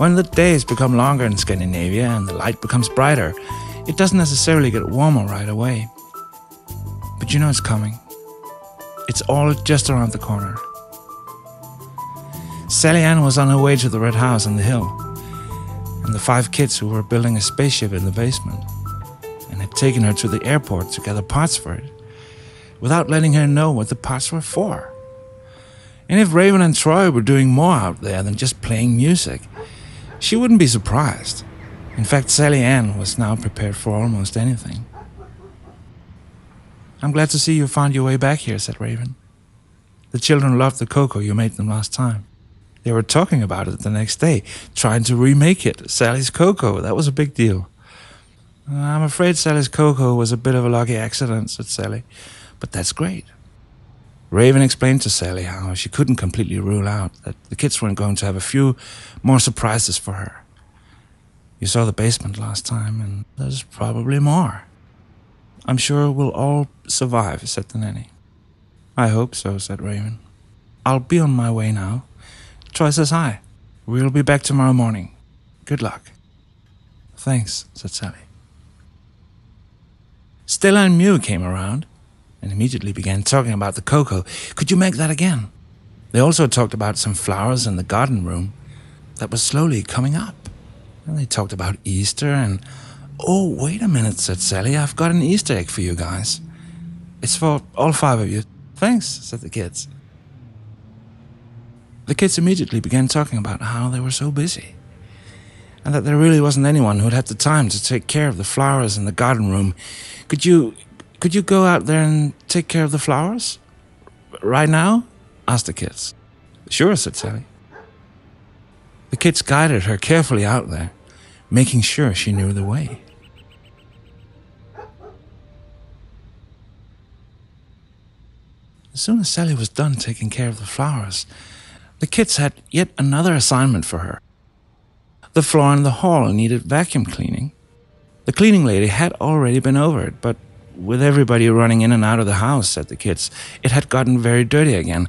When the days become longer in Scandinavia and the light becomes brighter, it doesn't necessarily get warmer right away. But you know it's coming. It's all just around the corner. Sally Ann was on her way to the red house on the hill, and the 5 kids who were building a spaceship in the basement and had taken her to the airport to gather parts for it, without letting her know what the parts were for. And if Raven and Troy were doing more out there than just playing music, she wouldn't be surprised. In fact, Sally Ann was now prepared for almost anything. "I'm glad to see you found your way back here," said Raven. "The children loved the cocoa you made them last time. They were talking about it the next day, trying to remake it, Sally's cocoa. That was a big deal." "I'm afraid Sally's cocoa was a bit of a lucky accident," said Sally, "but that's great." Raven explained to Sally how she couldn't completely rule out that the kids weren't going to have a few more surprises for her. "You saw the basement last time, and there's probably more." "I'm sure we'll all survive," said the nanny. "I hope so," said Raven. "I'll be on my way now. Troy says hi. We'll be back tomorrow morning. Good luck." "Thanks," said Sally. Stella and Mew came around and immediately began talking about the cocoa. "Could you make that again?" They also talked about some flowers in the garden room that was slowly coming up. And they talked about Easter and... "Oh, wait a minute," said Sally. "I've got an Easter egg for you guys. It's for all 5 of you." "Thanks," said the kids. The kids immediately began talking about how they were so busy, and that there really wasn't anyone who'd had the time to take care of the flowers in the garden room. Could you go out there and take care of the flowers? Right now?" asked the kids. "Sure," said Sally. The kids guided her carefully out there, making sure she knew the way. As soon as Sally was done taking care of the flowers, the kids had yet another assignment for her. The floor in the hall needed vacuum cleaning. The cleaning lady had already been over it, but with everybody running in and out of the house, said the kids, it had gotten very dirty again.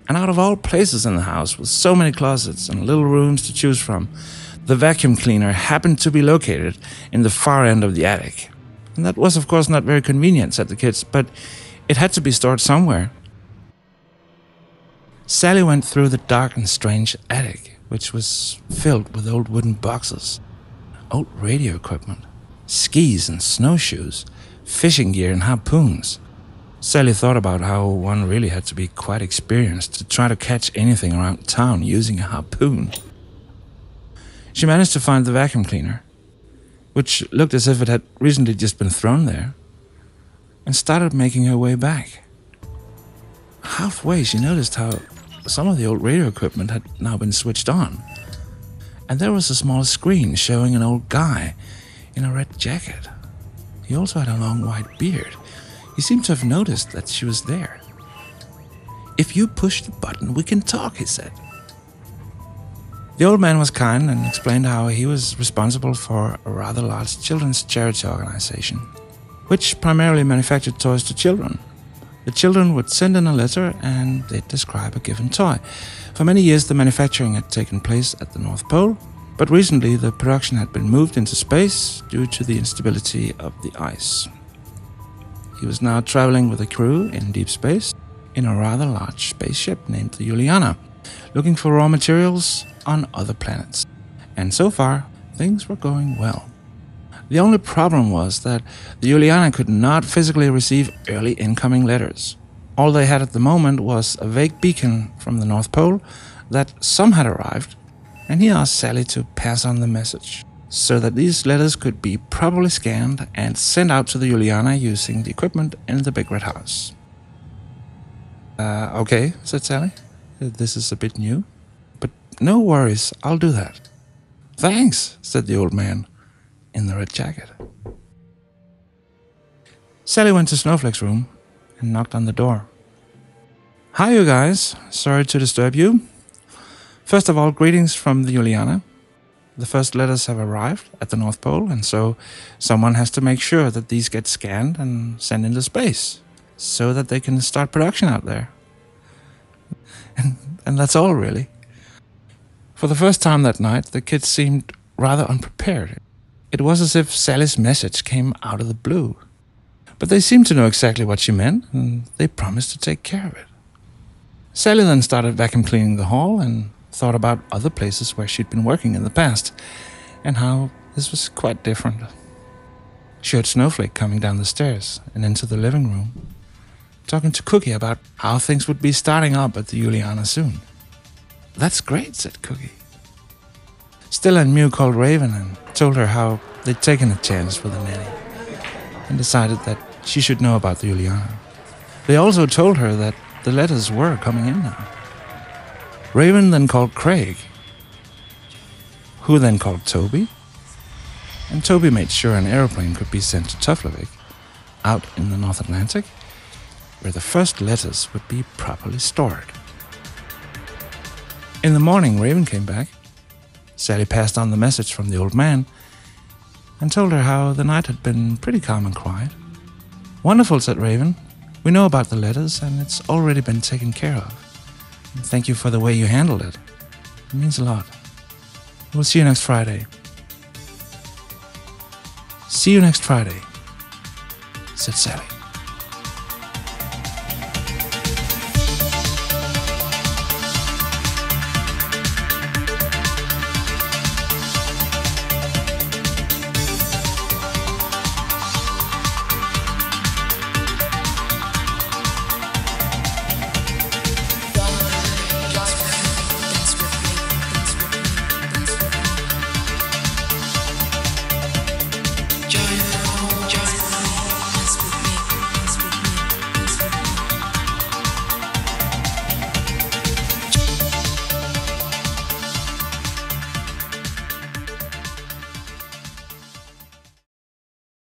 And out of all places in the house, with so many closets and little rooms to choose from, the vacuum cleaner happened to be located in the far end of the attic. And that was, of course, not very convenient, said the kids, but it had to be stored somewhere. Sally went through the dark and strange attic, which was filled with old wooden boxes, old radio equipment, skis and snowshoes, fishing gear and harpoons. Sally thought about how one really had to be quite experienced to try to catch anything around town using a harpoon. She managed to find the vacuum cleaner, which looked as if it had recently just been thrown there, and started making her way back. Halfway, she noticed how some of the old radio equipment had now been switched on, and there was a small screen showing an old guy in a red jacket. He also had a long white beard. He seemed to have noticed that she was there. "If you push the button, we can talk," he said. The old man was kind and explained how he was responsible for a rather large children's charity organization, which primarily manufactured toys to children. The children would send in a letter and they'd describe a given toy. For many years, the manufacturing had taken place at the North Pole, but recently the production had been moved into space due to the instability of the ice. He was now traveling with a crew in deep space in a rather large spaceship named the Juliana, looking for raw materials on other planets. And so far, things were going well. The only problem was that the Juliana could not physically receive early incoming letters. All they had at the moment was a vague beacon from the North Pole that some had arrived, and he asked Sally to pass on the message, so that these letters could be properly scanned and sent out to the Juliana using the equipment in the big red house. Okay, said Sally. This is a bit new, but no worries, I'll do that. Thanks, said the old man in the red jacket. Sally went to Snowflake's room and knocked on the door. Hi, you guys. Sorry to disturb you. First of all, greetings from the Juliana. The first letters have arrived at the North Pole, and so someone has to make sure that these get scanned and sent into space so that they can start production out there. And that's all, really. For the first time that night, the kids seemed rather unprepared. It was as if Sally's message came out of the blue. But they seemed to know exactly what she meant, and they promised to take care of it. Sally then started vacuum cleaning the hall and thought about other places where she'd been working in the past, and how this was quite different. She heard Snowflake coming down the stairs and into the living room, talking to Cookie about how things would be starting up at the Juliana soon. "That's great," said Cookie. Stella and Mew called Raven and told her how they'd taken a chance with a nanny and decided that she should know about the Juliana. They also told her that the letters were coming in now. Raven then called Craig, who then called Toby, and Toby made sure an aeroplane could be sent to Tuflavik, out in the North Atlantic, where the first letters would be properly stored. In the morning, Raven came back. Sally passed on the message from the old man and told her how the night had been pretty calm and quiet. "Wonderful," said Raven. "We know about the letters, and it's already been taken care of. And thank you for the way you handled it. It means a lot. We'll see you next Friday." "See you next Friday," said Sally.